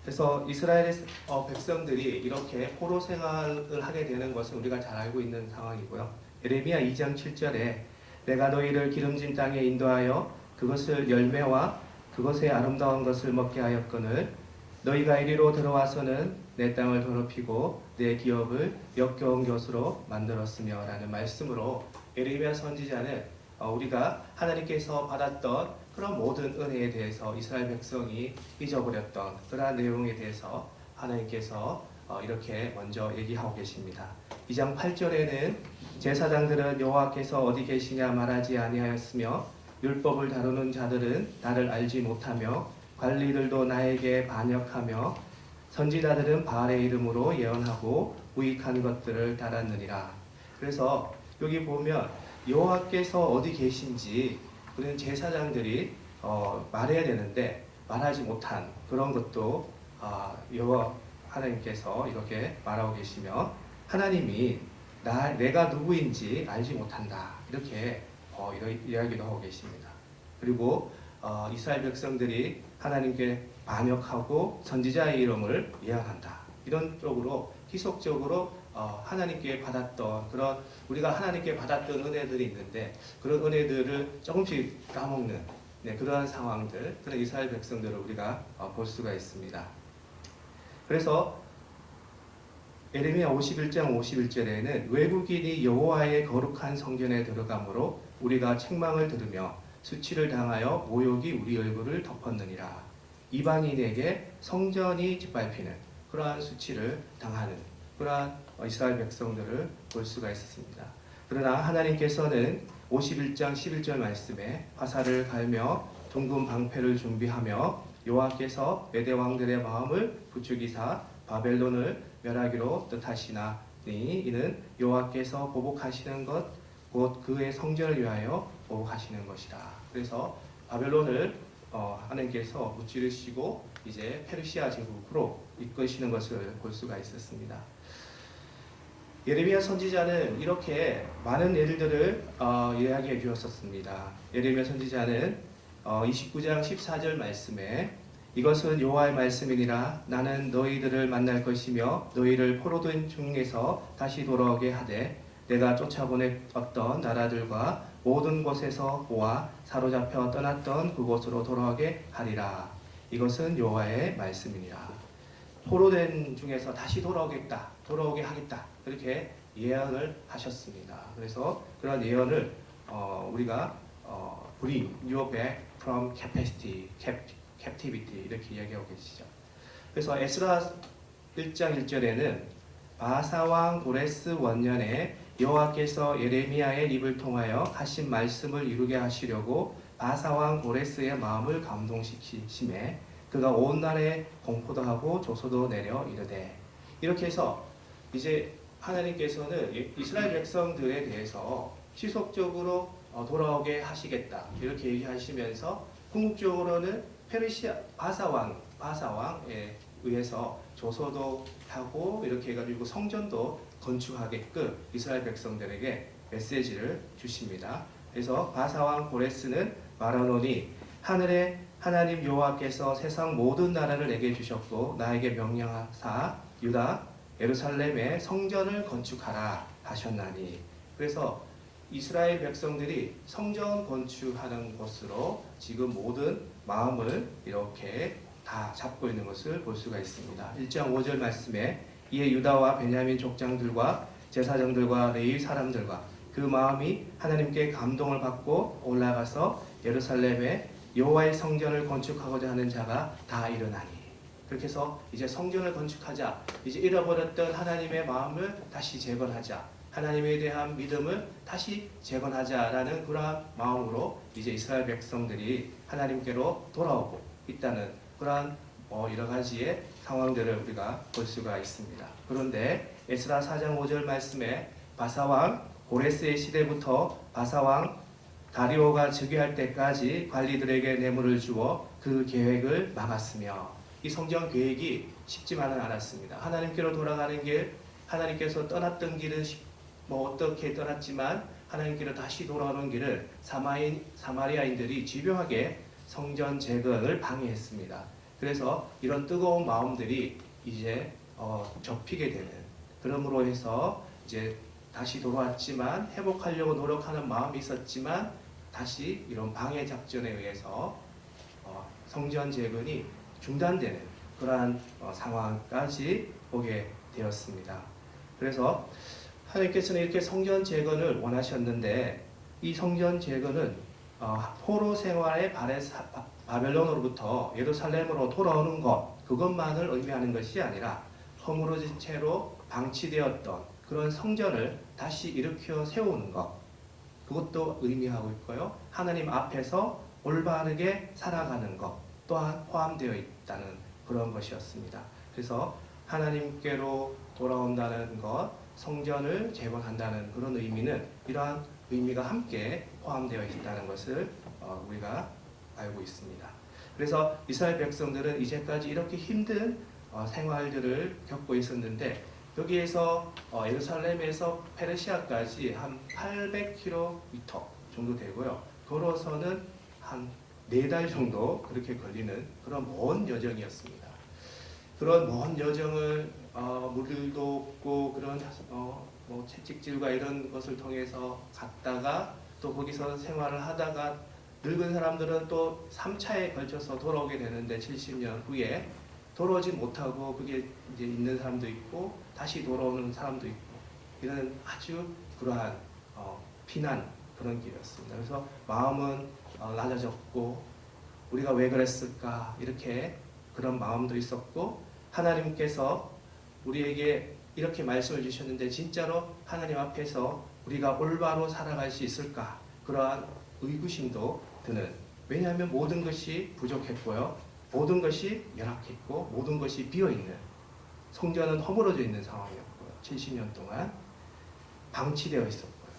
그래서 이스라엘 백성들이 이렇게 포로 생활을 하게 되는 것은 우리가 잘 알고 있는 상황이고요. 예레미야 2장 7절에 내가 너희를 기름진 땅에 인도하여 그것을 열매와 그것의 아름다운 것을 먹게 하였거늘 너희가 이리로 들어와서는 내 땅을 더럽히고 내 기업을 역겨운 것으로 만들었으며 라는 말씀으로 예레미야 선지자는 우리가 하나님께서 받았던 그런 모든 은혜에 대해서 이스라엘 백성이 잊어버렸던 그러한 내용에 대해서 하나님께서 이렇게 먼저 얘기하고 계십니다. 2장 8절에는 제사장들은 여호와께서 어디 계시냐 말하지 아니하였으며 율법을 다루는 자들은 나를 알지 못하며 관리들도 나에게 반역하며 선지자들은 바알의 이름으로 예언하고 우익한 것들을 따랐느니라. 그래서 여기 보면 여호와께서 어디 계신지 그런 제사장들이 말해야 되는데 말하지 못한 그런 것도 여호와 하나님께서 이렇게 말하고 계시며 하나님이 내가 누구인지 알지 못한다 이렇게 이야기도 하고 계십니다. 그리고 이스라엘 백성들이 하나님께 반역하고 선지자의 이름을 예언한다. 이런 쪽으로 희속적으로 하나님께 받았던 그런 우리가 하나님께 받았던 은혜들이 있는데 그런 은혜들을 조금씩 까먹는 그러한 상황들, 그런 이스라엘 백성들을 우리가 볼 수가 있습니다. 그래서 예레미야 51장 51절에는 외국인이 여호와의 거룩한 성전에 들어가므로 우리가 책망을 들으며 수치를 당하여 모욕이 우리 얼굴을 덮었느니라. 이방인에게 성전이 짓밟히는 그러한 수치를 당하는 그러한 이스라엘 백성들을 볼 수가 있었습니다. 그러나 하나님께서는 51장 11절 말씀에 화살을 갈며 둥근 방패를 준비하며 여호와께서 메대 왕들의 마음을 부추기사 바벨론을 멸하기로 뜻하시나니 이는 여호와께서 보복하시는 것 곧 그의 성전을 위하여 보복하시는 것이라. 그래서 바벨론을 하나님께서 무찌르시고 이제 페르시아 제국으로 이끄시는 것을 볼 수가 있었습니다. 예레미야 선지자는 이렇게 많은 예들을 이야기해 주었습니다. 예레미야 선지자는 29장 14절 말씀에 이것은 여호와의 말씀이니라 나는 너희들을 만날 것이며 너희를 포로된 중에서 다시 돌아오게 하되 내가 쫓아보냈던 나라들과 모든 곳에서 모아 사로잡혀 떠났던 그곳으로 돌아오게 하리라. 이것은 여호와의 말씀이니라. 포로된 중에서 다시 돌아오게 하겠다. 그렇게 예언을 하셨습니다. 그래서 그런 예언을 우리가 bring you back from captivity 이렇게 이야기하고 계시죠. 그래서 에스라 1장 1절에는 바사왕 고레스 원년에 여호와께서 예레미야의 입을 통하여 하신 말씀을 이루게 하시려고 바사왕 고레스의 마음을 감동시키심에 그가 온 나라에 공포도 하고 조소도 내려 이르되 이렇게 해서 이제 하나님께서는 이스라엘 백성들에 대해서 지속적으로 돌아오게 하시겠다 이렇게 얘기하시면서 궁극적으로는 페르시아 바사왕에 의해서 조소도 하고 이렇게 해가지고 성전도 건축하게끔 이스라엘 백성들에게 메시지를 주십니다. 그래서 바사왕 고레스는 말하노니 하늘의 하나님 여호와께서 세상 모든 나라를 내게 주셨고 나에게 명령하사 유다 예루살렘에 성전을 건축하라 하셨나니. 그래서 이스라엘 백성들이 성전 건축하는 것으로 지금 모든 마음을 이렇게 다 잡고 있는 것을 볼 수가 있습니다. 1장 5절 말씀에 이에 유다와 베냐민 족장들과 제사장들과 레위 사람들과 그 마음이 하나님께 감동을 받고 올라가서 예루살렘에 여호와의 성전을 건축하고자 하는 자가 다 일어나니. 그렇게 해서 이제 성전을 건축하자. 이제 잃어버렸던 하나님의 마음을 다시 재건하자. 하나님에 대한 믿음을 다시 재건하자라는 그러한 마음으로 이제 이스라엘 백성들이 하나님께로 돌아오고 있다는 그러한 여러 가지의 상황들을 우리가 볼 수가 있습니다. 그런데 에스라 4장 5절 말씀에 바사왕 고레스의 시대부터 바사왕 다리오가 즉위할 때까지 관리들에게 뇌물을 주어 그 계획을 막았으며 이 성전 계획이 쉽지만은 않았습니다. 하나님께로 돌아가는 길, 하나님께서 떠났던 길은 어떻게 떠났지만 하나님께로 다시 돌아오는 길을 사마리아인들이 집요하게 성전 재건을 방해했습니다. 그래서 이런 뜨거운 마음들이 이제 접히게 되는, 그러므로 해서 이제 다시 돌아왔지만 회복하려고 노력하는 마음이 있었지만 다시 이런 방해 작전에 의해서 성전 재건이 중단되는 그러한 상황까지 보게 되었습니다. 그래서 하나님께서는 이렇게 성전 재건을 원하셨는데, 이 성전 재건은 포로 생활의 바벨론으로부터 예루살렘으로 돌아오는 것, 그것만을 의미하는 것이 아니라 허물어진 채로 방치되었던 그런 성전을 다시 일으켜 세우는 것, 그것도 의미하고 있고요. 하나님 앞에서 올바르게 살아가는 것 또한 포함되어 있다는 그런 것이었습니다. 그래서 하나님께로 돌아온다는 것, 성전을 재건한다는 그런 의미는 이러한 의미가 함께 포함되어 있다는 것을 우리가 알고 있습니다. 그래서 이스라엘 백성들은 이제까지 이렇게 힘든 생활들을 겪고 있었는데, 여기에서 예루살렘에서 페르시아까지 한 800km 정도 되고요. 걸어서는 한 4달 정도 그렇게 걸리는 그런 먼 여정이었습니다. 그런 먼 여정을 물도 없고 그런 뭐 채찍질과 이런 것을 통해서 갔다가 또 거기서 생활을 하다가 늙은 사람들은 또 3차에 걸쳐서 돌아오게 되는데 70년 후에 돌아오지 못하고 그게 이제 있는 사람도 있고 다시 돌아오는 사람도 있고, 이런 아주 그러한 피난 그런 길이었습니다. 그래서 마음은 낮아졌고 우리가 왜 그랬을까 이렇게 그런 마음도 있었고, 하나님께서 우리에게 이렇게 말씀을 주셨는데 진짜로 하나님 앞에서 우리가 올바로 살아갈 수 있을까, 그러한 의구심도 드는, 왜냐하면 모든 것이 부족했고요, 모든 것이 열악했고 모든 것이 비어있는, 성전은 허물어져 있는 상황이었고요, 70년 동안 방치되어 있었고요,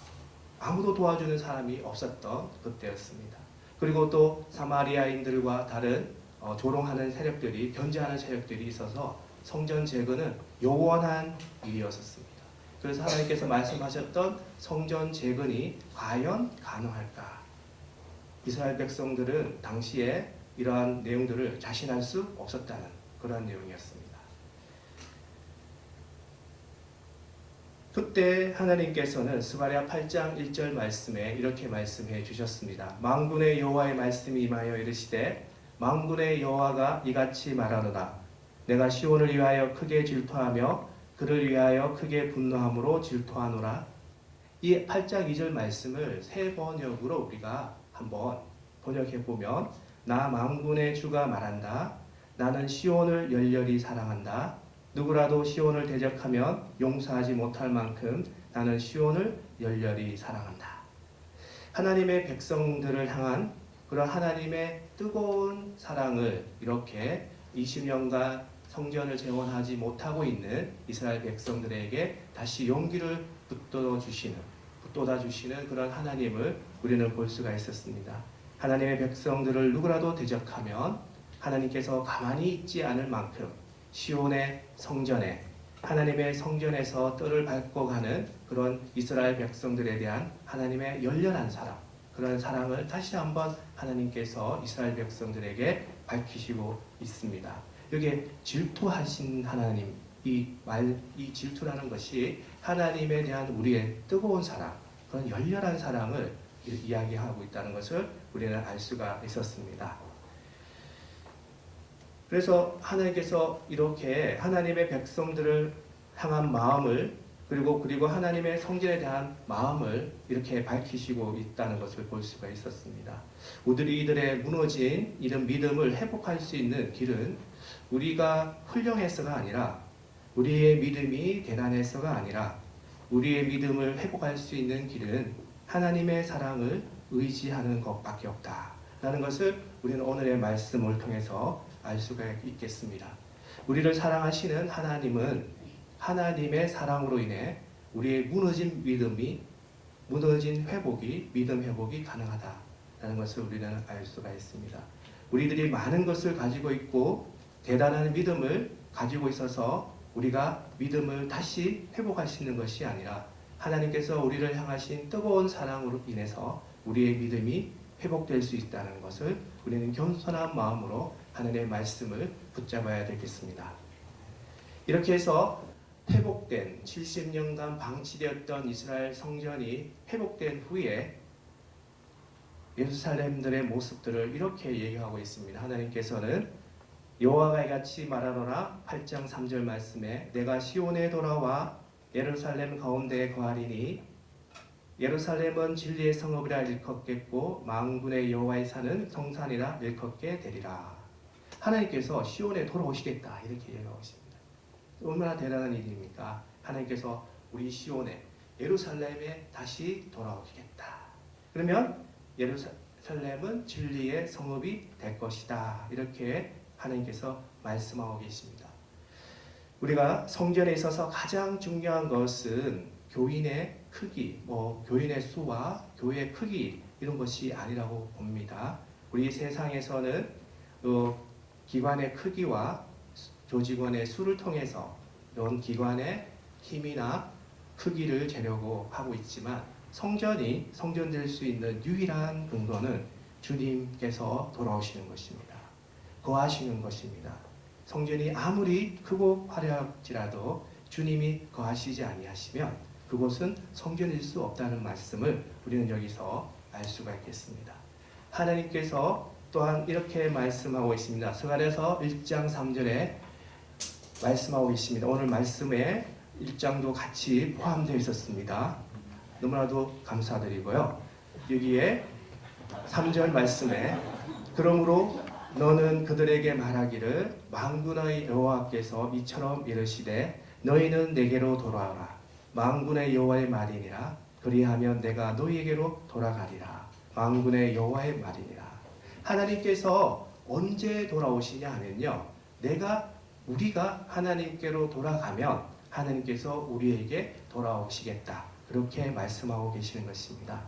아무도 도와주는 사람이 없었던 그때였습니다. 그리고 또 사마리아인들과 다른 조롱하는 세력들이, 견제하는 세력들이 있어서 성전 재건은 요원한 일이었습니다. 그래서 하나님께서 말씀하셨던 성전 재건이 과연 가능할까? 이스라엘 백성들은 당시에 이러한 내용들을 자신할 수 없었다는 그런 내용이었습니다. 그때 하나님께서는 스가랴 8장 1절 말씀에 이렇게 말씀해 주셨습니다. 만군의 여호와의 말씀이 임하여 이르시되 만군의 여호와가 이같이 말하노라. 내가 시온을 위하여 크게 질투하며 그를 위하여 크게 분노함으로 질투하노라. 이 8장 2절 말씀을 새 번역으로 우리가 한번 번역해 보면, 나 만군의 주가 말한다. 나는 시온을 열렬히 사랑한다. 누구라도 시온을 대적하면 용서하지 못할 만큼 나는 시온을 열렬히 사랑한다. 하나님의 백성들을 향한 그런 하나님의 뜨거운 사랑을 이렇게 20년간 성전을 재건하지 못하고 있는 이스라엘 백성들에게 다시 용기를 북돋아 주시는 그런 하나님을 우리는 볼 수가 있었습니다. 하나님의 백성들을 누구라도 대적하면 하나님께서 가만히 있지 않을 만큼 시온의 성전에, 하나님의 성전에서 뜰을 밟고 가는 그런 이스라엘 백성들에 대한 하나님의 열렬한 사랑, 그런 사랑을 다시 한번 하나님께서 이스라엘 백성들에게 밝히시고 있습니다. 여기에 질투하신 하나님, 이 질투라는 것이 하나님에 대한 우리의 뜨거운 사랑, 그런 열렬한 사랑을 이야기하고 있다는 것을 우리는 알 수가 있었습니다. 그래서 하나님께서 이렇게 하나님의 백성들을 향한 마음을, 그리고 하나님의 성전에 대한 마음을 이렇게 밝히시고 있다는 것을 볼 수가 있었습니다. 우리들의 무너진 이런 믿음을 회복할 수 있는 길은 우리가 훌륭해서가 아니라, 우리의 믿음이 대단해서가 아니라, 우리의 믿음을 회복할 수 있는 길은 하나님의 사랑을 의지하는 것밖에 없다라는 것을 우리는 오늘의 말씀을 통해서 알 수가 있겠습니다. 우리를 사랑하시는 하나님은 하나님의 사랑으로 인해 우리의 무너진 믿음 회복이 가능하다라는 것을 우리는 알 수가 있습니다. 우리들이 많은 것을 가지고 있고 대단한 믿음을 가지고 있어서 우리가 믿음을 다시 회복할 수 있는 것이 아니라, 하나님께서 우리를 향하신 뜨거운 사랑으로 인해서 우리의 믿음이 회복될 수 있다는 것을 우리는 겸손한 마음으로 하나님의 말씀을 붙잡아야 되겠습니다. 이렇게 해서 회복된 70년간 방치되었던 이스라엘 성전이 회복된 후에 예루살렘들의 모습들을 이렇게 얘기하고 있습니다. 하나님께서는 여호와가 이같이 말하노라 8장 3절 말씀에 내가 시온에 돌아와 예루살렘 가운데에 거하리니 예루살렘은 진리의 성읍이라 일컫겠고 만군의 여호와의 산은 성산이라 일컫게 되리라. 하나님께서 시온에 돌아오시겠다 이렇게 얘기하고 있습니다. 얼마나 대단한 일입니까? 하나님께서 우리 시온에 예루살렘에 다시 돌아오시겠다. 그러면 예루살렘은 진리의 성읍이 될 것이다. 이렇게 하나님께서 말씀하고 계십니다. 우리가 성전에 있어서 가장 중요한 것은 교인의 크기, 교인의 수와 교회의 크기 이런 것이 아니라고 봅니다. 우리 세상에서는 기관의 크기와 조직원의 수를 통해서 이런 기관의 힘이나 크기를 재려고 하고 있지만 성전이 성전될 수 있는 유일한 근거는 주님께서 돌아오시는 것입니다. 거하시는 것입니다. 성전이 아무리 크고 화려할지라도 주님이 거하시지 아니하시면 그곳은 성전일 수 없다는 말씀을 우리는 여기서 알 수가 있겠습니다. 하나님께서 또한 이렇게 말씀하고 있습니다. 스가랴서 1장 3절에 말씀하고 있습니다. 오늘 말씀에 1장도 같이 포함되어 있었습니다. 너무나도 감사드리고요. 여기에 3절 말씀에 그러므로 너는 그들에게 말하기를 만군의 여호와께서 이처럼 이르시되 너희는 내게로 돌아오라. 만군의 여호와의 말이니라. 그리하면 내가 너희에게로 돌아가리라. 만군의 여호와의 말이니라. 하나님께서 언제 돌아오시냐 하면요. 우리가 하나님께로 돌아가면 하나님께서 우리에게 돌아오시겠다. 그렇게 말씀하고 계시는 것입니다.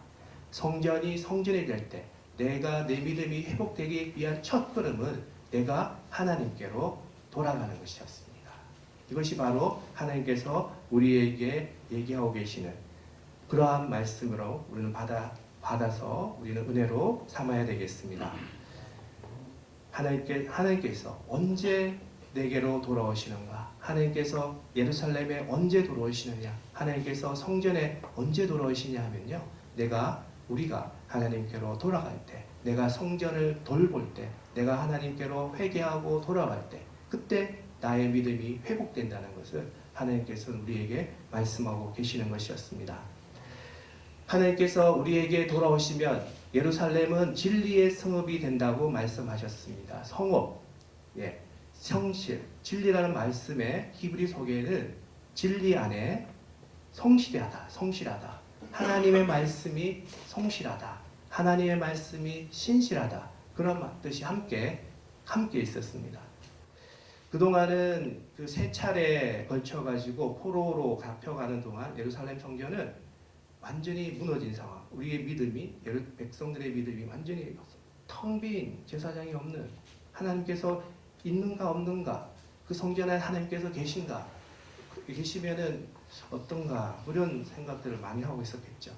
성전이 성전이 될 때 내가 내 믿음이 회복되기 위한 첫 걸음은 내가 하나님께로 돌아가는 것이었습니다. 이것이 바로 하나님께서 우리에게 얘기하고 계시는 그러한 말씀으로 우리는 받아서 우리는 은혜로 삼아야 되겠습니다. 하나님께서 언제 내게로 돌아오시는가? 하나님께서 예루살렘에 언제 돌아오시느냐? 하나님께서 성전에 언제 돌아오시냐 하면요. 우리가 하나님께로 돌아갈 때, 내가 성전을 돌볼 때, 내가 하나님께로 회개하고 돌아갈 때, 그때 나의 믿음이 회복된다는 것을 하나님께서는 우리에게 말씀하고 계시는 것이었습니다. 하나님께서 우리에게 돌아오시면 예루살렘은 진리의 성읍이 된다고 말씀하셨습니다. 성읍, 성실, 진리라는 말씀의 히브리 속에는 진리 안에 성실하다. 하나님의 말씀이 성실하다. 하나님의 말씀이 신실하다. 그런 뜻이 함께 있었습니다. 그동안은 그 세 차례에 걸쳐가지고 포로로 잡혀가는 동안 예루살렘 성전은 완전히 무너진 상황. 우리의 믿음이, 백성들의 믿음이 완전히 텅 빈 제사장이 없는 하나님께서 있는가 없는가 그 성전에 하나님께서 계시면은 어떤가 이런 생각들을 많이 하고 있었겠죠.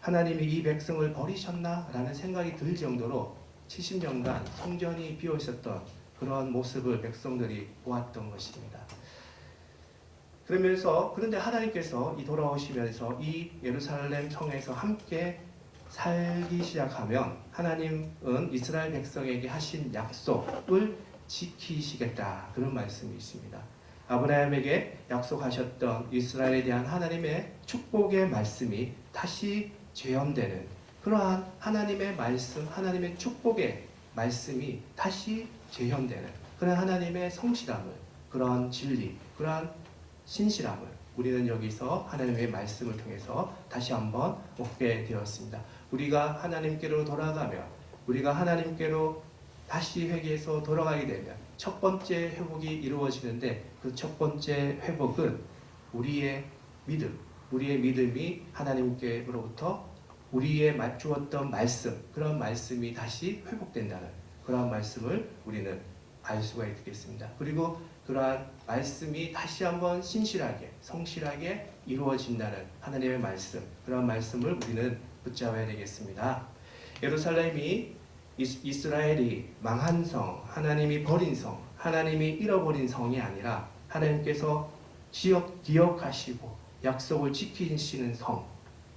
하나님이 이 백성을 버리셨나? 라는 생각이 들 정도로 70년간 성전이 비어 있었던 그런 모습을 백성들이 보았던 것입니다. 그런데 하나님께서 돌아오시면서 이 예루살렘 성에서 함께 살기 시작하면 하나님은 이스라엘 백성에게 하신 약속을 지키시겠다. 그런 말씀이 있습니다. 아브라함에게 약속하셨던 이스라엘에 대한 하나님의 축복의 말씀이 다시 재현되는 그러한 하나님의 말씀, 하나님의 축복의 말씀이 다시 재현되는 그런 하나님의 성실함을, 그러한 진리, 그러한 신실함을 우리는 여기서 하나님의 말씀을 통해서 다시 한번 얻게 되었습니다. 우리가 하나님께로 돌아가면, 우리가 하나님께로 다시 회개해서 돌아가게 되면 첫 번째 회복이 이루어지는데 그 첫 번째 회복은 우리의 믿음이 하나님께로부터 우리의 맞추었던 말씀, 그런 말씀이 다시 회복된다는 그러한 말씀을 우리는 알 수가 있겠습니다. 그리고 그러한 말씀이 다시 한번 신실하게, 성실하게 이루어진다는 하나님의 말씀, 그러한 말씀을 우리는 붙잡아야 되겠습니다. 예루살렘이 이스라엘이 망한 성, 하나님이 버린 성, 하나님이 잃어버린 성이 아니라 하나님께서 기억하시고 약속을 지키시는 성,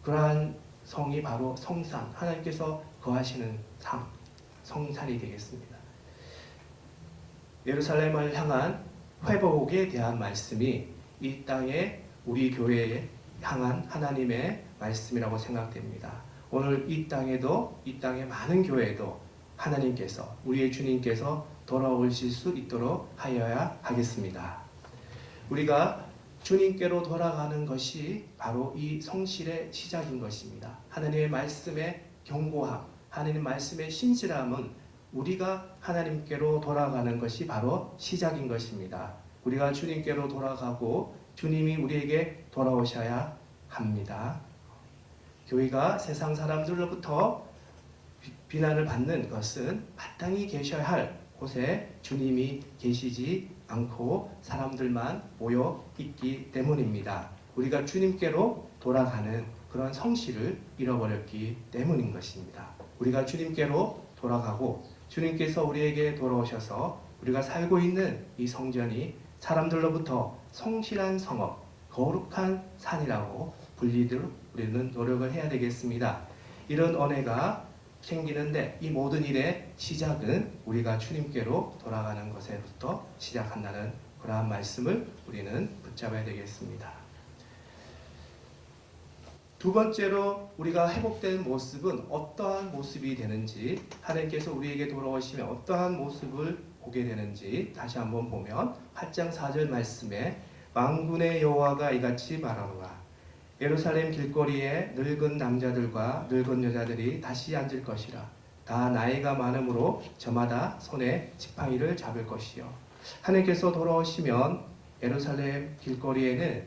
그러한 성이 바로 성산, 하나님께서 거하시는 성산이 되겠습니다. 예루살렘을 향한 회복에 대한 말씀이 이 땅에 우리 교회에 향한 하나님의 말씀이라고 생각됩니다. 오늘 이 땅의 많은 교회에도 하나님께서, 우리의 주님께서 돌아오실 수 있도록 하여야 하겠습니다. 우리가 주님께로 돌아가는 것이 바로 이 성실의 시작인 것입니다. 하나님의 말씀의 견고함, 하나님의 말씀의 신실함은 우리가 하나님께로 돌아가는 것이 바로 시작인 것입니다. 우리가 주님께로 돌아가고 주님이 우리에게 돌아오셔야 합니다. 교회가 세상 사람들로부터 비난을 받는 것은 마땅히 계셔야 할 곳에 주님이 계시지 않고 사람들만 모여 있기 때문입니다. 우리가 주님께로 돌아가는 그런 성실을 잃어버렸기 때문인 것입니다. 우리가 주님께로 돌아가고 주님께서 우리에게 돌아오셔서 우리가 살고 있는 이 성전이 사람들로부터 성실한 성읍, 거룩한 산이라고 불리도록 우리는 노력을 해야 되겠습니다. 이런 은혜가 생기는데 이 모든 일의 시작은 우리가 주님께로 돌아가는 것에부터 시작한다는 그러한 말씀을 우리는 붙잡아야 되겠습니다. 두 번째로 우리가 회복된 모습은 어떠한 모습이 되는지, 하나님께서 우리에게 돌아오시면 어떠한 모습을 보게 되는지 다시 한번 보면 8장 4절 말씀에 만군의 여호와가 이같이 말하노라. 예루살렘 길거리에 늙은 남자들과 늙은 여자들이 다시 앉을 것이라. 다 나이가 많으므로 저마다 손에 지팡이를 잡을 것이요. 하나님께서 돌아오시면 예루살렘 길거리에는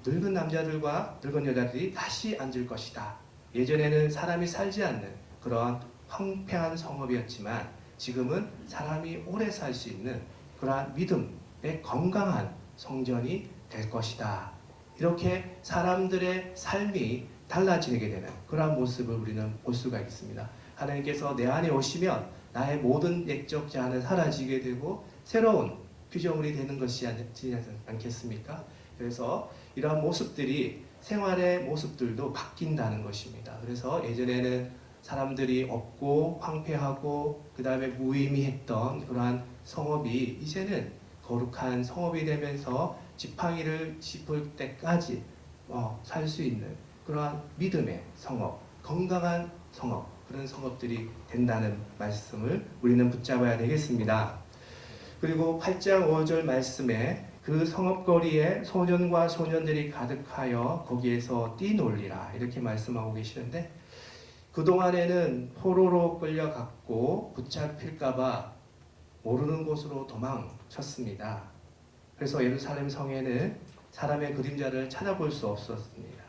늙은 남자들과 늙은 여자들이 다시 앉을 것이다. 예전에는 사람이 살지 않는 그러한 황폐한 성읍이었지만 지금은 사람이 오래 살 수 있는 그러한 믿음의 건강한 성전이 될 것이다. 이렇게 사람들의 삶이 달라지게 되는 그러한 모습을 우리는 볼 수가 있습니다. 하나님께서 내 안에 오시면 나의 모든 내적 자아는 사라지게 되고 새로운 피조물이 되는 것이 아니지 않겠습니까? 그래서 이러한 모습들이 생활의 모습들도 바뀐다는 것입니다. 그래서 예전에는 사람들이 없고 황폐하고 그 다음에 무의미했던 그러한 성읍이 이제는 거룩한 성읍이 되면서 지팡이를 짚을 때까지 살 수 있는 그러한 믿음의 성읍, 건강한 성읍, 그런 성읍들이 된다는 말씀을 우리는 붙잡아야 되겠습니다. 그리고 8장 5절 말씀에 그 성읍거리에 소년과 소년들이 가득하여 거기에서 뛰놀리라 이렇게 말씀하고 계시는데, 그동안에는 포로로 끌려갔고 붙잡힐까봐 모르는 곳으로 도망쳤습니다. 그래서 예루살렘 성에는 사람의 그림자를 찾아볼 수 없었습니다.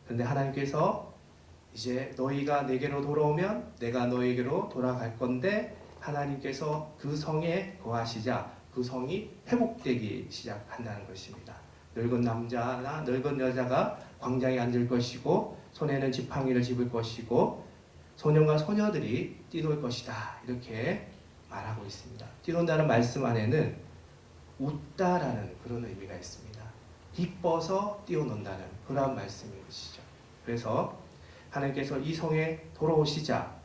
그런데 하나님께서 이제 너희가 내게로 돌아오면 내가 너희에게로 돌아갈 건데, 하나님께서 그 성에 거하시자 그 성이 회복되기 시작한다는 것입니다. 늙은 남자나 늙은 여자가 광장에 앉을 것이고 손에는 지팡이를 짚을 것이고 소년과 소녀들이 뛰놀 것이다 이렇게 말하고 있습니다. 뛰논다는 말씀 안에는 웃다라는 그런 의미가 있습니다. 기뻐서 뛰어논다는 그런 말씀인 것이죠. 그래서 하나님께서 이 성에 돌아오시자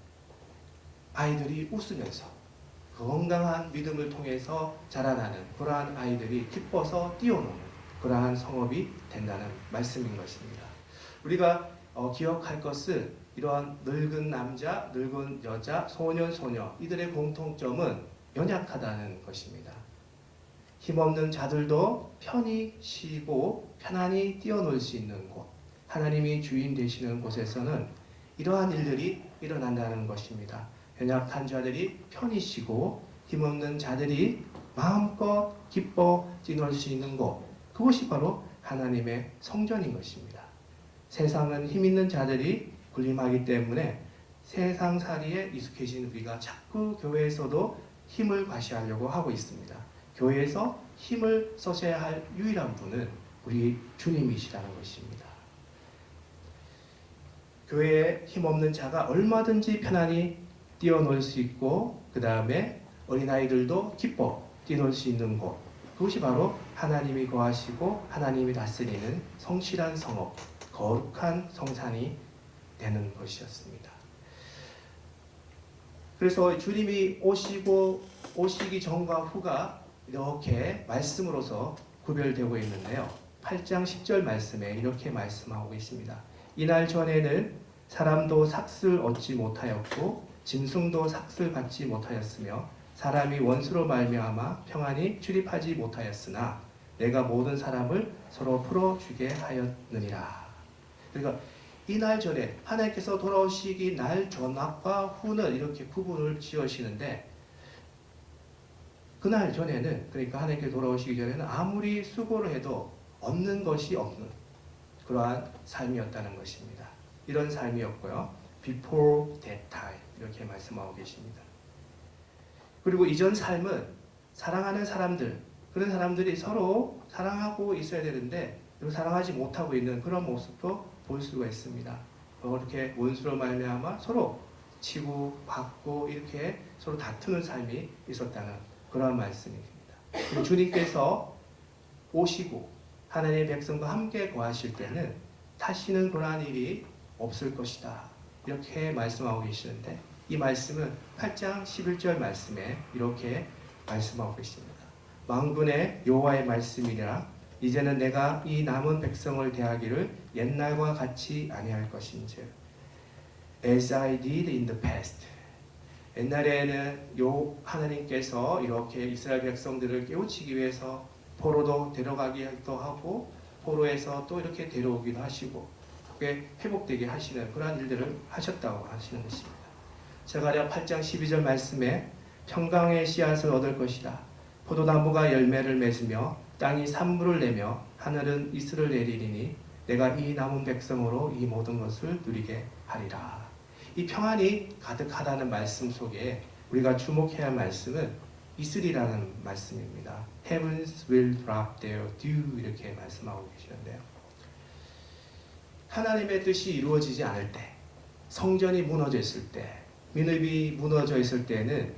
아이들이 웃으면서 건강한 믿음을 통해서 자라나는 그러한 아이들이 기뻐서 뛰어노는 그러한 성읍이 된다는 말씀인 것입니다. 우리가 기억할 것은 이러한 늙은 남자, 늙은 여자, 소년, 소녀 이들의 공통점은 연약하다는 것입니다. 힘없는 자들도 편히 쉬고 편안히 뛰어놀 수 있는 곳, 하나님이 주인 되시는 곳에서는 이러한 일들이 일어난다는 것입니다. 연약한 자들이 편히 쉬고 힘없는 자들이 마음껏 기뻐 뛰놀 수 있는 곳, 그것이 바로 하나님의 성전인 것입니다. 세상은 힘 있는 자들이 군림하기 때문에 세상살이에 익숙해진 우리가 자꾸 교회에서도 힘을 과시하려고 하고 있습니다. 교회에서 힘을 써셔야 할 유일한 분은 우리 주님이시라는 것입니다. 교회에 힘없는 자가 얼마든지 편안히 뛰어놀 수 있고 그 다음에 어린아이들도 기뻐 뛰놀 수 있는 곳, 그것이 바로 하나님이 거하시고 하나님이 다스리는 성실한 성읍, 거룩한 성산이 되는 것이었습니다. 그래서 주님이 오시기 전과 후가 이렇게 말씀으로서 구별되고 있는데요. 8장 10절 말씀에 이렇게 말씀하고 있습니다. 이날 전에는 사람도 삭슬 얻지 못하였고 짐승도 삭슬 받지 못하였으며 사람이 원수로 말미암아 평안히 출입하지 못하였으나 내가 모든 사람을 서로 풀어주게 하였느니라. 그러니까 이날 전에 하나님께서 돌아오시기 날 전과 후는 이렇게 구분을 지으시는데 그날 전에는, 그러니까 하나님께 돌아오시기 전에는 아무리 수고를 해도 얻는 것이 없는 그러한 삶이었다는 것입니다. 이런 삶이었고요. Before that time 이렇게 말씀하고 계십니다. 그리고 이전 삶은 사랑하는 사람들, 그런 사람들이 서로 사랑하고 있어야 되는데 사랑하지 못하고 있는 그런 모습도 볼 수가 있습니다. 이렇게 원수로 말미암아 서로 치고 받고 이렇게 서로 다투는 삶이 있었다는 그런 말씀입니다. 주님께서 오시고 하나님의 백성과 함께 거하실 때는 다시는 그러한 일이 없을 것이다. 이렇게 말씀하고 계시는데 이 말씀은 8장 11절 말씀에 이렇게 말씀하고 계십니다. 만군의 여호와의 말씀이라 이제는 내가 이 남은 백성을 대하기를 옛날과 같이 아니할 것인즉 as I did in the past. 옛날에는 하나님께서 이렇게 이스라엘 백성들을 깨우치기 위해서 포로도 데려가기도 하고 포로에서 또 이렇게 데려오기도 하시고 그게 회복되게 하시는 그러한 일들을 하셨다고 하시는 것입니다. 스가랴 8장 12절 말씀에 평강의 씨앗을 얻을 것이다. 포도나무가 열매를 맺으며 땅이 산물을 내며 하늘은 이슬을 내리리니 내가 이 남은 백성으로 이 모든 것을 누리게 하리라. 이 평안이 가득하다는 말씀 속에 우리가 주목해야 할 말씀은 이슬이라는 말씀입니다. Heavens will drop their dew 이렇게 말씀하고 계시는데요. 하나님의 뜻이 이루어지지 않을 때, 성전이 무너져 있을 때, 민읍이 무너져 있을 때는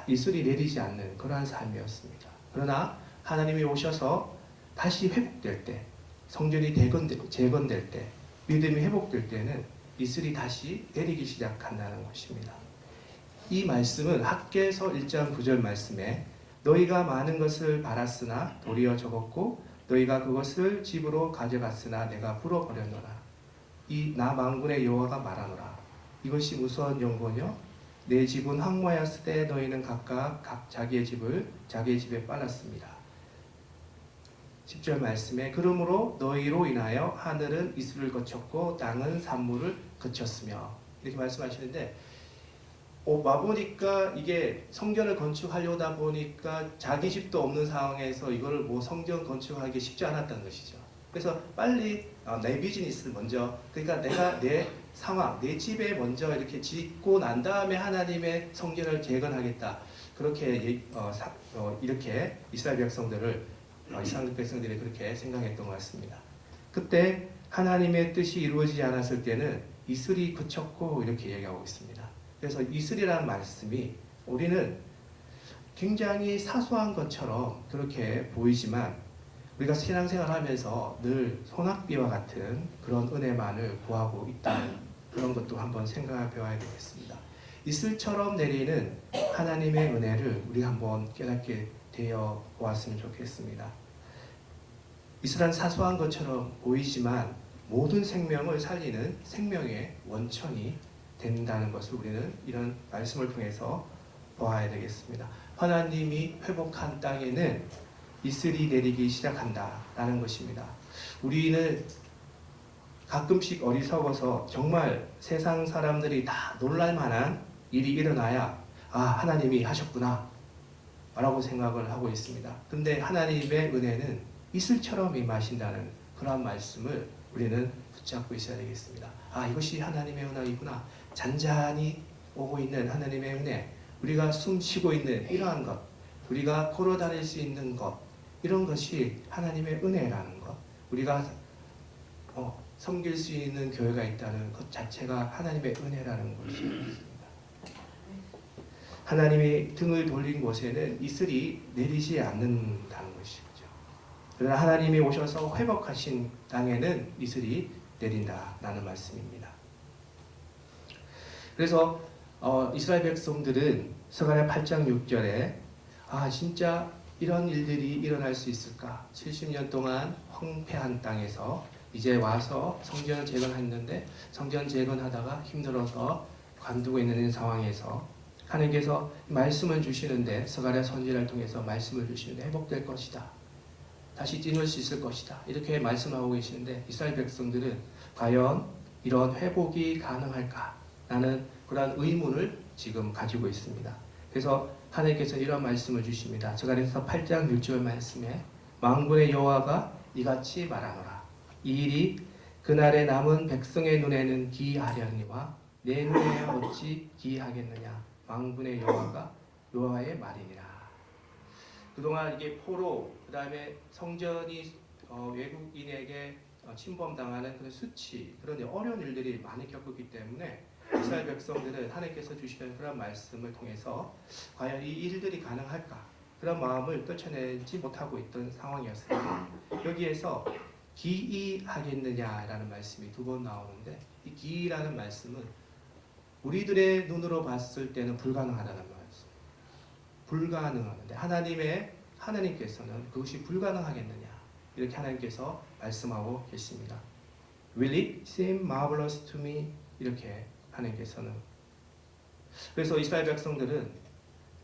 이슬이 내리지 않는 그러한 삶이었습니다. 그러나 하나님이 오셔서 다시 회복될 때, 성전이 재건될 때, 믿음이 회복될 때는 이슬이 다시 내리기 시작한다는 것입니다. 이 말씀은 학개서 1장 9절 말씀에 너희가 많은 것을 바랐으나 도리어 적었고 너희가 그것을 집으로 가져갔으나 내가 불어버렸노라. 이 나 만군의 여호와가 말하노라. 이것이 무슨 연고뇨? 내 집은 황무하였을 때 너희는 각각 자기의 집에 빨았습니다. 10절 말씀에 그러므로 너희로 인하여 하늘은 이슬을 거쳤고 땅은 산물을 거쳤으며 이렇게 말씀하시는데 와보니까 이게 성전을 건축하려다 보니까 자기 집도 없는 상황에서 이거를 뭐 성전 건축하기 쉽지 않았다는 것이죠. 그래서 빨리 내 비즈니스를 먼저, 그러니까 내가 내 상황, 내 집에 먼저 이렇게 짓고 난 다음에 하나님의 성전을 재건하겠다. 그렇게 이렇게 이스라엘 백성들이 그렇게 생각했던 것 같습니다. 그때 하나님의 뜻이 이루어지지 않았을 때는 이슬이 그쳤고 이렇게 얘기하고 있습니다. 그래서 이슬이라는 말씀이 우리는 굉장히 사소한 것처럼 그렇게 보이지만 우리가 신앙생활 하면서 늘 소낙비와 같은 그런 은혜만을 구하고 있다는 그런 것도 한번 생각해 보아야 되겠습니다. 이슬처럼 내리는 하나님의 은혜를 우리 한번 깨닫게 되어 보았으면 좋겠습니다. 이슬은 사소한 것처럼 보이지만 모든 생명을 살리는 생명의 원천이 된다는 것을 우리는 이런 말씀을 통해서 보아야 되겠습니다. 하나님이 회복한 땅에는 이슬이 내리기 시작한다라는 것입니다. 우리는 가끔씩 어리석어서 정말 세상 사람들이 다 놀랄만한 일이 일어나야 하나님이 하셨구나 라고 생각을 하고 있습니다. 근데 하나님의 은혜는 이슬처럼 임하신다는 그런 말씀을 우리는 붙잡고 있어야 되겠습니다. 이것이 하나님의 은혜이구나. 잔잔히 오고 있는 하나님의 은혜, 우리가 숨 쉬고 있는 이러한 것, 우리가 걸어 다닐 수 있는 것, 이런 것이 하나님의 은혜라는 것, 우리가 섬길 수 있는 교회가 있다는 것 자체가 하나님의 은혜라는 것입니다. 하나님이 등을 돌린 곳에는 이슬이 내리지 않는다는 것이죠. 그러나 하나님이 오셔서 회복하신 땅에는 이슬이 내린다라는 말씀입니다. 그래서 이스라엘 백성들은 스가랴 8장 6절에 진짜 이런 일들이 일어날 수 있을까? 70년 동안 황폐한 땅에서 이제 와서 성전을 재건했는데 성전 재건하다가 힘들어서 관두고 있는 상황에서 하나님께서 말씀을 주시는데 스가랴 선지자를 통해서 말씀을 주시는데 회복될 것이다. 다시 뛰놀 수 있을 것이다. 이렇게 말씀하고 계시는데 이스라엘 백성들은 과연 이런 회복이 가능할까? 라는 그러한 의문을 지금 가지고 있습니다. 그래서 하나님께서 이런 말씀을 주십니다. 스가랴서 8장 6절 말씀에 만군의 여호와가 이같이 말하노라. 이 일이 그날에 남은 백성의 눈에는 기이하려니와 내 눈에 어찌 기이하겠느냐. 만군의 여호와의 말이니라. 그동안 이게 포로, 그 다음에 성전이 외국인에게 침범당하는 그런 수치, 그런 어려운 일들이 많이 겪었기 때문에 이스라엘 백성들은 하나님께서 주시는 그런 말씀을 통해서 과연 이 일들이 가능할까? 그런 마음을 떨쳐내지 못하고 있던 상황이었습니다. 여기에서 기이하겠느냐라는 말씀이 두 번 나오는데 이 기이라는 말씀은 우리들의 눈으로 봤을 때는 불가능하다는 말씀. 불가능한데 하나님께서는 그것이 불가능하겠느냐 이렇게 하나님께서 말씀하고 계십니다. Will it seem marvelous to me? 이렇게 하나님께서는. 그래서 이스라엘 백성들은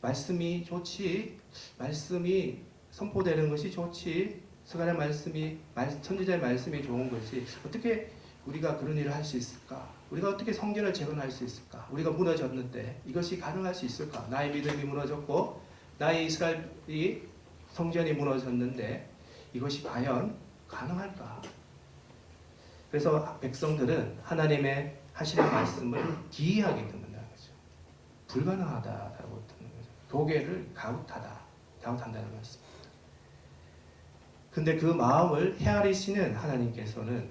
말씀이 좋지, 말씀이 선포되는 것이 좋지, 스가랴 말씀이 선지자의 말씀이 좋은 것이 어떻게 우리가 그런 일을 할 수 있을까? 우리가 어떻게 성전을 재건할 수 있을까? 우리가 무너졌는데 이것이 가능할 수 있을까? 나의 믿음이 무너졌고 나의 이스라엘이 성전이 무너졌는데 이것이 과연 가능할까? 그래서 백성들은 하나님의 하시는 말씀을 기이하게 듣는다는 거죠. 불가능하다라고 듣는 거죠. 도개를 가웃한다는 말씀입니다. 근데 그 마음을 헤아리시는 하나님께서는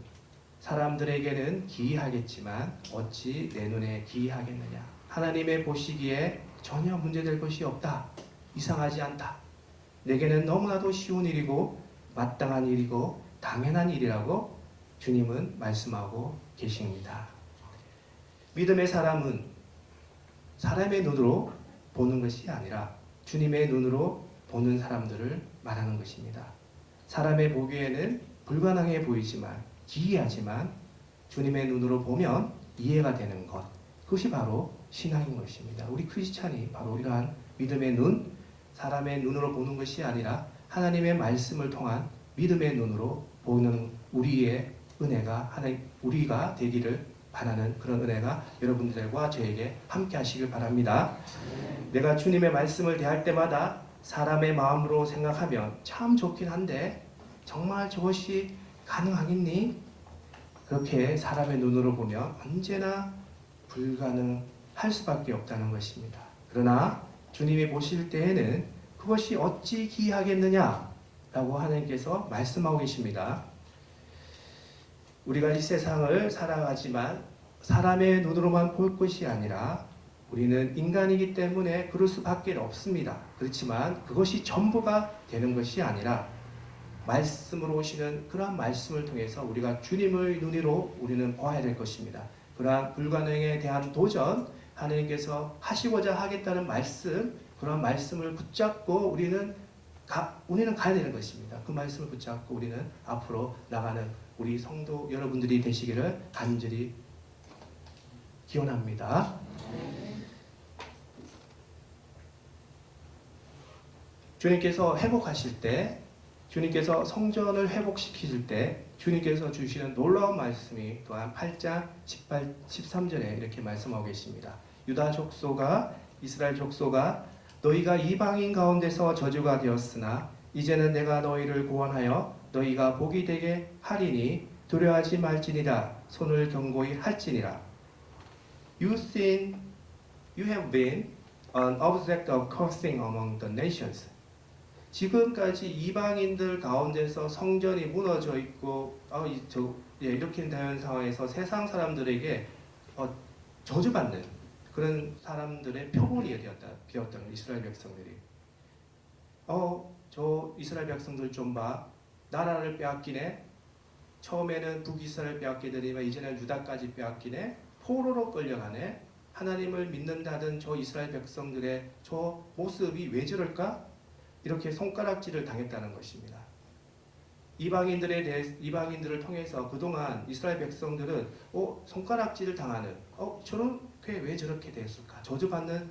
사람들에게는 기이하겠지만 어찌 내 눈에 기이하겠느냐. 하나님의 보시기에 전혀 문제될 것이 없다. 이상하지 않다. 내게는 너무나도 쉬운 일이고 마땅한 일이고 당연한 일이라고 주님은 말씀하고 계십니다. 믿음의 사람은 사람의 눈으로 보는 것이 아니라 주님의 눈으로 보는 사람들을 말하는 것입니다. 사람의 보기에는 불가능해 보이지만 기이하지만 주님의 눈으로 보면 이해가 되는 것, 그것이 바로 신앙인 것입니다. 우리 크리스찬이 바로 이러한 믿음의 눈, 사람의 눈으로 보는 것이 아니라 하나님의 말씀을 통한 믿음의 눈으로 보는 우리의 은혜가 우리가 되기를 바라는 그런 은혜가 여러분들과 저에게 함께 하시길 바랍니다. 내가 주님의 말씀을 대할 때마다 사람의 마음으로 생각하면 참 좋긴 한데 정말 저것이 가능하겠니? 그렇게 사람의 눈으로 보면 언제나 불가능할 수밖에 없다는 것입니다. 그러나 주님이 보실 때에는 그것이 어찌 기이하겠느냐 라고 하나님께서 말씀하고 계십니다. 우리가 이 세상을 살아가지만 사람의 눈으로만 볼 것이 아니라 우리는 인간이기 때문에 그럴 수밖에 없습니다. 그렇지만 그것이 전부가 되는 것이 아니라 말씀으로 오시는 그러한 말씀을 통해서 우리가 주님의 눈으로 우리는 보아야 될 것입니다. 그러한 불가능에 대한 도전, 하나님께서 하시고자 하겠다는 말씀, 그러한 말씀을 붙잡고 우리는 가야 되는 것입니다. 그 말씀을 붙잡고 우리는 앞으로 나가는 우리 성도 여러분들이 되시기를 간절히 기원합니다. 주님께서 회복하실 때, 주님께서 성전을 회복시키실 때 주님께서 주시는 놀라운 말씀이 또한 8장 13절에 이렇게 말씀하고 계십니다. 유다 족속아 이스라엘 족속아 너희가 이방인 가운데서 저주가 되었으나 이제는 내가 너희를 구원하여 너희가 복이 되게 하리니 두려워하지 말지니라. 손을 견고히 할지니라. You have been an object of cursing among the nations. 지금까지 이방인들 가운데서 성전이 무너져 있고 이렇게 되는 상황에서 세상 사람들에게 저주받는 그런 사람들의 표본이 되었던 이스라엘 백성들이 저 이스라엘 백성들 좀 봐. 나라를 빼앗기네. 처음에는 북이스라엘 빼앗기더니만 이제는 유다까지 빼앗기네. 포로로 끌려가네. 하나님을 믿는다던 저 이스라엘 백성들의 저 모습이 왜 저럴까? 이렇게 손가락질을 당했다는 것입니다. 이방인들을 통해서 그동안 이스라엘 백성들은 손가락질을 당하는 저렇게 왜 저렇게 됐을까? 저주받는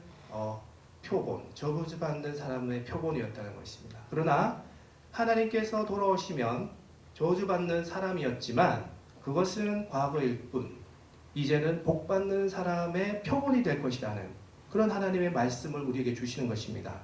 표본, 저주받는 사람의 표본이었다는 것입니다. 그러나 하나님께서 돌아오시면 저주받는 사람이었지만 그것은 과거일 뿐 이제는 복받는 사람의 표본이 될 것이라는 그런 하나님의 말씀을 우리에게 주시는 것입니다.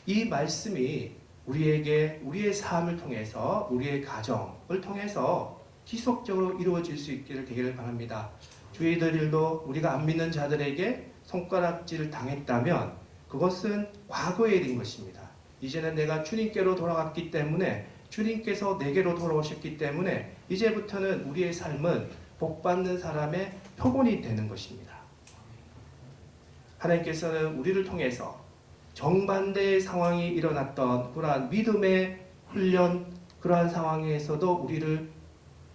이 말씀이 우리에게 우리의 삶을 통해서 우리의 가정을 통해서 지속적으로 이루어질 수 있기를 되기를 바랍니다. 저희들 일도 우리가 안 믿는 자들에게 손가락질을 당했다면 그것은 과거의 일인 것입니다. 이제는 내가 주님께로 돌아갔기 때문에 주님께서 내게로 돌아오셨기 때문에 이제부터는 우리의 삶은 복받는 사람의 표본이 되는 것입니다. 하나님께서는 우리를 통해서 정반대의 상황이 일어났던 그러한 믿음의 훈련, 그러한 상황에서도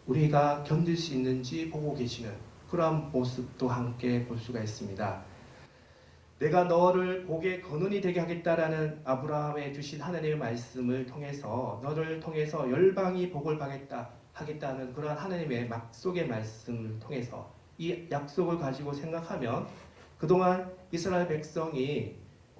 우리가 견딜 수 있는지 보고 계시는 그러한 모습도 함께 볼 수가 있습니다. 내가 너를 복의 근원이 되게 하겠다라는 아브라함에 주신 하나님의 말씀을 통해서 너를 통해서 열방이 복을 하겠다는 그러한 하나님의 약속의 말씀을 통해서 이 약속을 가지고 생각하면 그동안 이스라엘 백성이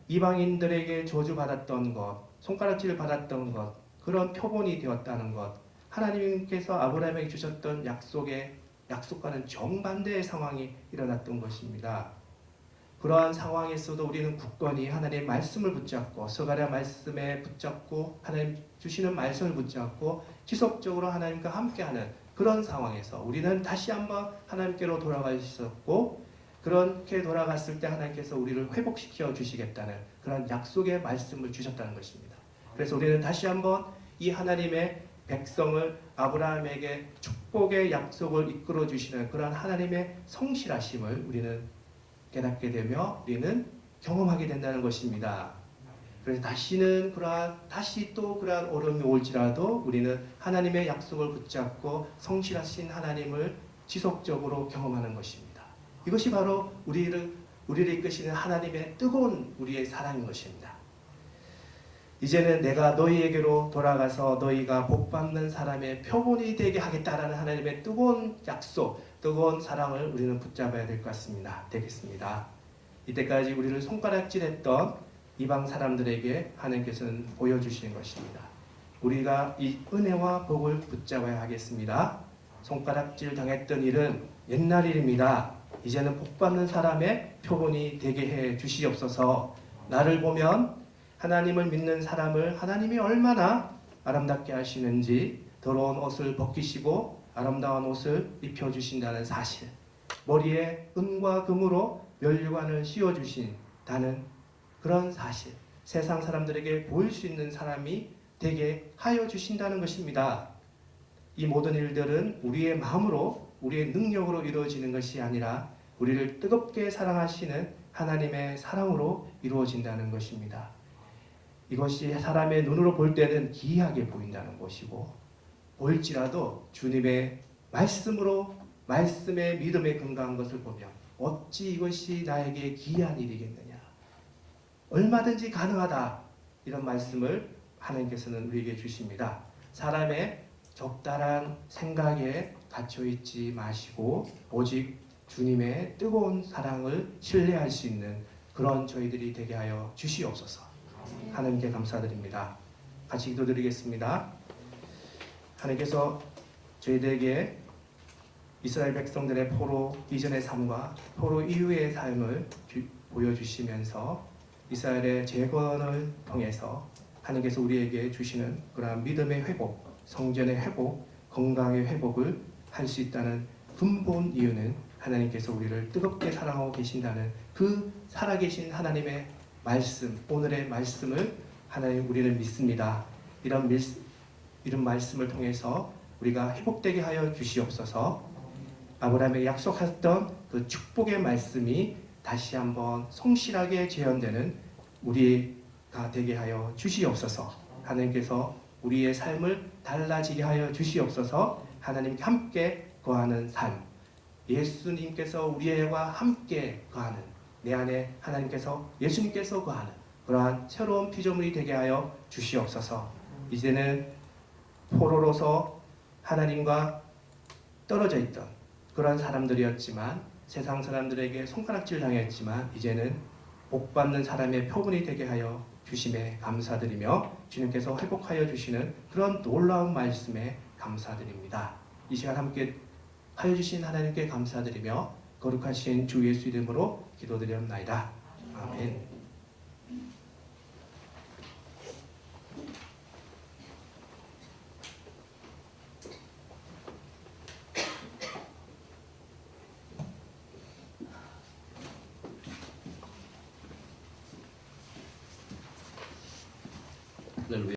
이방인들에게 저주받았던 것, 손가락질을 받았던 것, 그런 표본이 되었다는 것, 하나님께서 아브라함에게 주셨던 약속과는 정반대의 상황이 일어났던 것입니다. 그러한 상황에서도 우리는 굳건히 하나님의 말씀을 붙잡고 스가랴 말씀에 붙잡고 하나님 주시는 말씀을 붙잡고 지속적으로 하나님과 함께하는 그런 상황에서 우리는 다시 한번 하나님께로 돌아갈 수 있었고 그렇게 돌아갔을 때 하나님께서 우리를 회복시켜 주시겠다는 그런 약속의 말씀을 주셨다는 것입니다. 그래서 우리는 다시 한번 이 하나님의 백성을 아브라함에게 축복의 약속을 이끌어 주시는 그런 하나님의 성실하심을 우리는 깨닫게 되며 우리는 경험하게 된다는 것입니다. 그래서 다시 또 그러한 어려움이 올지라도 우리는 하나님의 약속을 붙잡고 성실하신 하나님을 지속적으로 경험하는 것입니다. 이것이 바로 우리를 이끄시는 하나님의 뜨거운 우리의 사랑인 것입니다. 이제는 내가 너희에게로 돌아가서 너희가 복받는 사람의 표본이 되게 하겠다라는 하나님의 뜨거운 약속, 뜨거운 사랑을 우리는 붙잡아야 될 것 같습니다. 되겠습니다. 이때까지 우리를 손가락질했던 이방 사람들에게 하나님께서는 보여주시는 것입니다. 우리가 이 은혜와 복을 붙잡아야 하겠습니다. 손가락질 당했던 일은 옛날 일입니다. 이제는 복받는 사람의 표본이 되게 해 주시옵소서. 나를 보면 하나님을 믿는 사람을 하나님이 얼마나 아름답게 하시는지 더러운 옷을 벗기시고 아름다운 옷을 입혀주신다는 사실, 머리에 은과 금으로 면류관을 씌워주신다는 그런 사실, 세상 사람들에게 보일 수 있는 사람이 되게 하여 주신다는 것입니다. 이 모든 일들은 우리의 마음으로 우리의 능력으로 이루어지는 것이 아니라 우리를 뜨겁게 사랑하시는 하나님의 사랑으로 이루어진다는 것입니다. 이것이 사람의 눈으로 볼 때는 기이하게 보인다는 것이고 볼지라도 주님의 말씀의 믿음에 근거한 것을 보면 어찌 이것이 나에게 기이한 일이겠느냐. 얼마든지 가능하다. 이런 말씀을 하나님께서는 우리에게 주십니다. 사람의 적달한 생각에 갇혀있지 마시고 오직 주님의 뜨거운 사랑을 신뢰할 수 있는 그런 저희들이 되게 하여 주시옵소서. 하나님께 감사드립니다. 같이 기도드리겠습니다. 하나님께서 저희들에게 이스라엘 백성들의 포로 이전의 삶과 포로 이후의 삶을 보여주시면서 이스라엘의 재건을 통해서 하나님께서 우리에게 주시는 그러한 믿음의 회복, 성전의 회복, 건강의 회복을 할 수 있다는 근본 이유는 하나님께서 우리를 뜨겁게 사랑하고 계신다는 그 살아계신 하나님의 말씀, 오늘의 말씀을 하나님 우리는 믿습니다. 이런 말씀을 통해서 우리가 회복되게 하여 주시옵소서. 아브라함에게 약속했던 그 축복의 말씀이 다시 한번 성실하게 재현되는 우리가 되게 하여 주시옵소서. 하나님께서 우리의 삶을 달라지게 하여 주시옵소서. 하나님께 함께 거하는 삶, 예수님께서 우리와 함께 거하는, 내 안에 하나님께서 예수님께서 거하는 그러한 새로운 피조물이 되게 하여 주시옵소서. 이제는 포로로서 하나님과 떨어져 있던 그런 사람들이었지만, 세상 사람들에게 손가락질 당했지만 이제는 복받는 사람의 표본이 되게 하여 주심에 감사드리며, 주님께서 회복하여 주시는 그런 놀라운 말씀에 감사드립니다. 이 시간 함께 하여 주신 하나님께 감사드리며 거룩하신 주 예수 이름으로 기도드렸나이다. 아멘. 할렐루야.